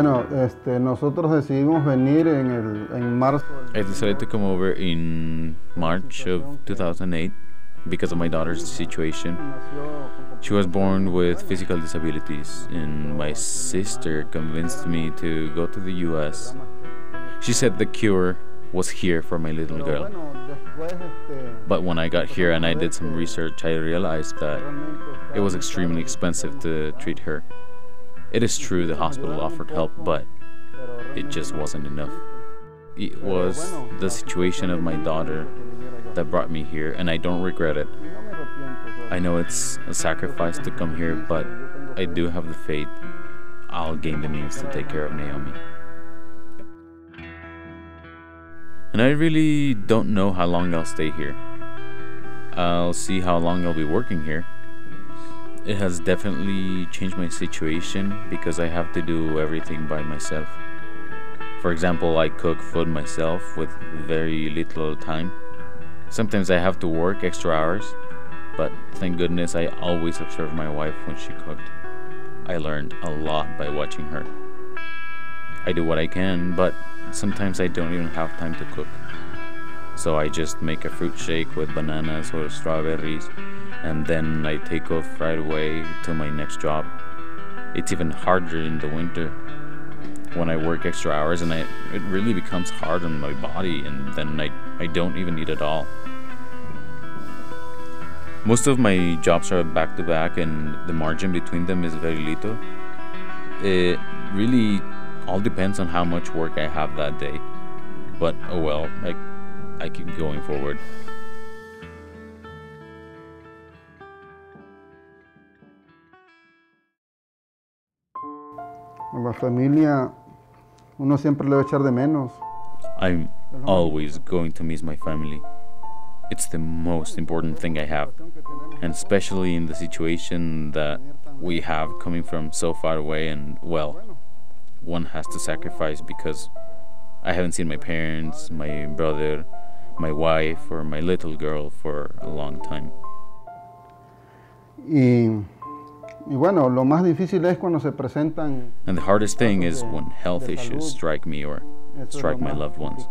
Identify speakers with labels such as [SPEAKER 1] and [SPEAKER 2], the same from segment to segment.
[SPEAKER 1] Bueno, nosotros decidimos venir en marzo.
[SPEAKER 2] I decided to come over in March of 2008 because of my daughter's situation. She was born with physical disabilities, and my sister convinced me to go to the US. She said the cure was here for my little girl. But when I got here and I did some research, I realized that it was extremely expensive to treat her. It is true the hospital offered help, but it just wasn't enough. It was the situation of my daughter that brought me here, and I don't regret it. I know it's a sacrifice to come here, but I do have the faith I'll gain the means to take care of Naomi. And I really don't know how long I'll stay here. I'll see how long I'll be working here. It has definitely changed my situation because I have to do everything by myself. For example, I cook food myself with very little time. Sometimes I have to work extra hours, but thank goodness I always observed my wife when she cooked. I learned a lot by watching her. I do what I can, but sometimes I don't even have time to cook. So I just make a fruit shake with bananas or strawberries, and then I take off right away to my next job. It's even harder in the winter when I work extra hours, and it really becomes hard on my body, and then I don't even eat at all. Most of my jobs are back to back, and the margin between them is very little. It really all depends on how much work I have that day. But oh well, I keep going forward.
[SPEAKER 1] La familia, uno siempre le va a echar de menos.
[SPEAKER 2] I'm always going to miss my family. It's the most important thing I have, and especially in the situation that we have coming from so far away, and well, one has to sacrifice because I haven't seen my parents, my brother, my wife, or my little girl for a long time.
[SPEAKER 1] Y bueno, lo más difícil es cuando se presentan.
[SPEAKER 2] And the hardest thing is when health issues strike me or strike my loved ones.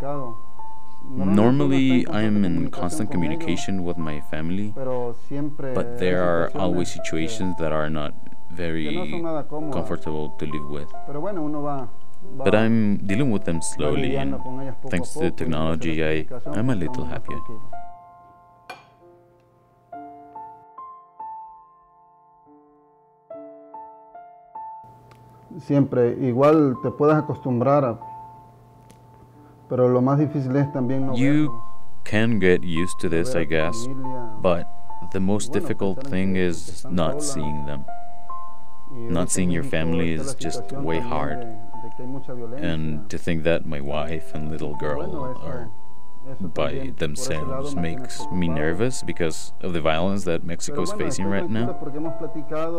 [SPEAKER 2] Normally, I am in constant communication with my family, but there are always situations that are not very comfortable to live with. But I'm dealing with them slowly, and thanks to the technology, I'm a little happier.
[SPEAKER 1] Siempre, igual te puedes acostumbrar, pero lo más difícil es también no verlos.
[SPEAKER 2] You can get used to this, I guess, but the most difficult thing is not seeing them. Not seeing your family is just way hard. And to think that my wife and little girl are by themselves makes me nervous because of the violence that Mexico is facing right now.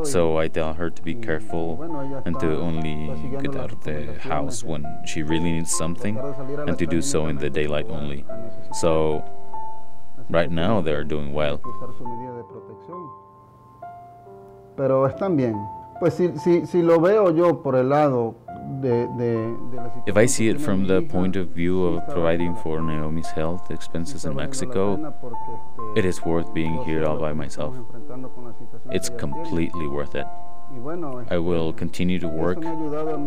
[SPEAKER 2] So I tell her to be careful and to only get out of the house when she really needs something, and to do so in the daylight only. So right now they're doing well.
[SPEAKER 1] Pero están bien. Pues si lo veo yo por el lado de la situación.
[SPEAKER 2] If I see it from the point of view of providing for Naomi's health expenses in Mexico, it is worth being here all by myself. It's completely worth it. I will continue to work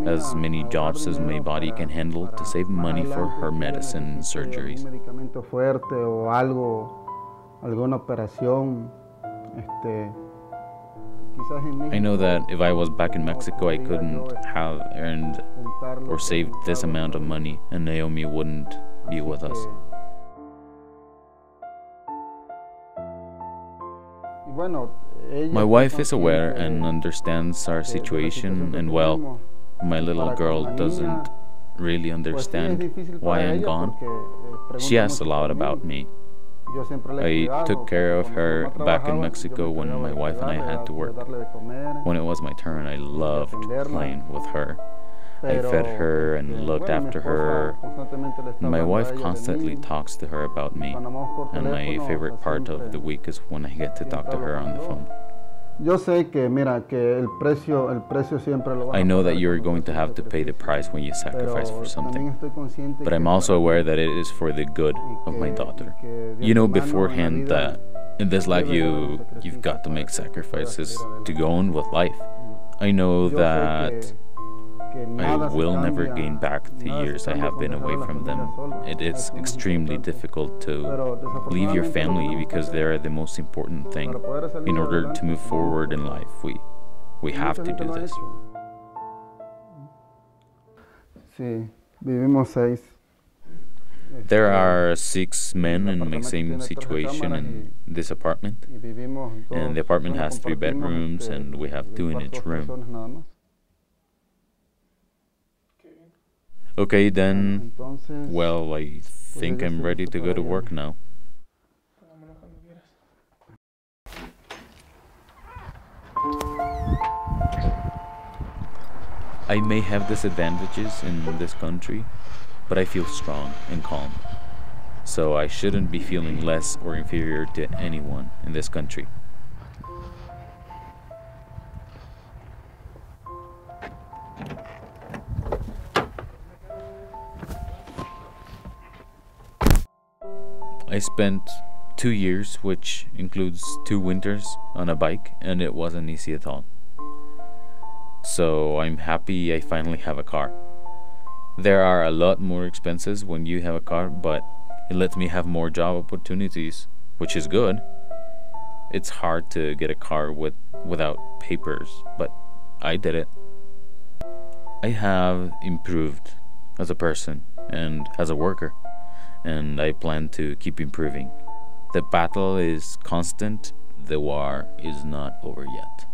[SPEAKER 2] as many jobs as my body can handle to save money for her medicine and surgeries.
[SPEAKER 1] Alguna operación,
[SPEAKER 2] I know that if I was back in Mexico, I couldn't have earned or saved this amount of money, and Naomi wouldn't be with us. My wife is aware and understands our situation, and well, my little girl doesn't really understand why I'm gone. She asks a lot about me. I took care of her back in Mexico when my wife and I had to work. When it was my turn, I loved playing with her. I fed her and looked after her. My wife constantly talks to her about me, and my favorite part of the week is when I get to talk to her on the phone.
[SPEAKER 1] Yo sé que, mira, que el precio siempre lo vas
[SPEAKER 2] I
[SPEAKER 1] a
[SPEAKER 2] know that
[SPEAKER 1] pagar
[SPEAKER 2] you're
[SPEAKER 1] cuando
[SPEAKER 2] going
[SPEAKER 1] tú
[SPEAKER 2] to
[SPEAKER 1] haces
[SPEAKER 2] have to pay the price when you sacrifice
[SPEAKER 1] pero
[SPEAKER 2] for something.
[SPEAKER 1] también estoy consciente
[SPEAKER 2] But
[SPEAKER 1] que
[SPEAKER 2] I'm also
[SPEAKER 1] para ti
[SPEAKER 2] aware that it is for the good of my daughter.
[SPEAKER 1] que de
[SPEAKER 2] You know
[SPEAKER 1] antemano en la
[SPEAKER 2] beforehand
[SPEAKER 1] vida
[SPEAKER 2] that in this life
[SPEAKER 1] debes haber un
[SPEAKER 2] you've
[SPEAKER 1] sacrificio
[SPEAKER 2] got to
[SPEAKER 1] para
[SPEAKER 2] make
[SPEAKER 1] que puedas
[SPEAKER 2] sacrifices
[SPEAKER 1] salir
[SPEAKER 2] to
[SPEAKER 1] adelante.
[SPEAKER 2] go on with life. I know
[SPEAKER 1] Yo sé
[SPEAKER 2] that
[SPEAKER 1] que
[SPEAKER 2] I
[SPEAKER 1] nada se
[SPEAKER 2] will never
[SPEAKER 1] cambia,
[SPEAKER 2] gain back the
[SPEAKER 1] nada se
[SPEAKER 2] years I
[SPEAKER 1] cambia
[SPEAKER 2] have
[SPEAKER 1] con
[SPEAKER 2] been
[SPEAKER 1] dejar
[SPEAKER 2] away
[SPEAKER 1] a la
[SPEAKER 2] from them.
[SPEAKER 1] familia sola.
[SPEAKER 2] It is
[SPEAKER 1] Eso es lo más
[SPEAKER 2] extremely
[SPEAKER 1] importante.
[SPEAKER 2] difficult to
[SPEAKER 1] Pero
[SPEAKER 2] leave your
[SPEAKER 1] desafortunadamente lo
[SPEAKER 2] family
[SPEAKER 1] tenemos que
[SPEAKER 2] because
[SPEAKER 1] hacer.
[SPEAKER 2] they are the most important thing.
[SPEAKER 1] Para poder salir
[SPEAKER 2] In order
[SPEAKER 1] adelante
[SPEAKER 2] to move
[SPEAKER 1] tenemos
[SPEAKER 2] forward
[SPEAKER 1] que
[SPEAKER 2] in
[SPEAKER 1] hacerlo.
[SPEAKER 2] life, we
[SPEAKER 1] Y
[SPEAKER 2] have
[SPEAKER 1] mucha
[SPEAKER 2] to
[SPEAKER 1] gente
[SPEAKER 2] do
[SPEAKER 1] lo ha
[SPEAKER 2] this.
[SPEAKER 1] hecho. Sí, vivimos 6.
[SPEAKER 2] There are 6 men
[SPEAKER 1] El
[SPEAKER 2] in my
[SPEAKER 1] apartamento
[SPEAKER 2] same
[SPEAKER 1] tiene 3
[SPEAKER 2] situation
[SPEAKER 1] recámaras
[SPEAKER 2] in this apartment.
[SPEAKER 1] y vivimos
[SPEAKER 2] And the apartment has 3 bedrooms and we have 2 in each room.
[SPEAKER 1] Nada más.
[SPEAKER 2] Okay, then,
[SPEAKER 1] Entonces,
[SPEAKER 2] well, I think
[SPEAKER 1] ella
[SPEAKER 2] I'm
[SPEAKER 1] se
[SPEAKER 2] ready
[SPEAKER 1] fue
[SPEAKER 2] to go
[SPEAKER 1] para
[SPEAKER 2] to
[SPEAKER 1] allá.
[SPEAKER 2] work now. I may have disadvantages in this country, but I feel strong and calm. So I shouldn't be feeling less or inferior to anyone in this country. I spent 2 years, which includes 2 winters, on a bike, and it wasn't easy at all. So I'm happy I finally have a car. There are a lot more expenses when you have a car, but it lets me have more job opportunities, which is good. It's hard to get a car without papers, but I did it. I have improved as a person and as a worker, and I plan to keep improving. The battle is constant, the war is not over yet.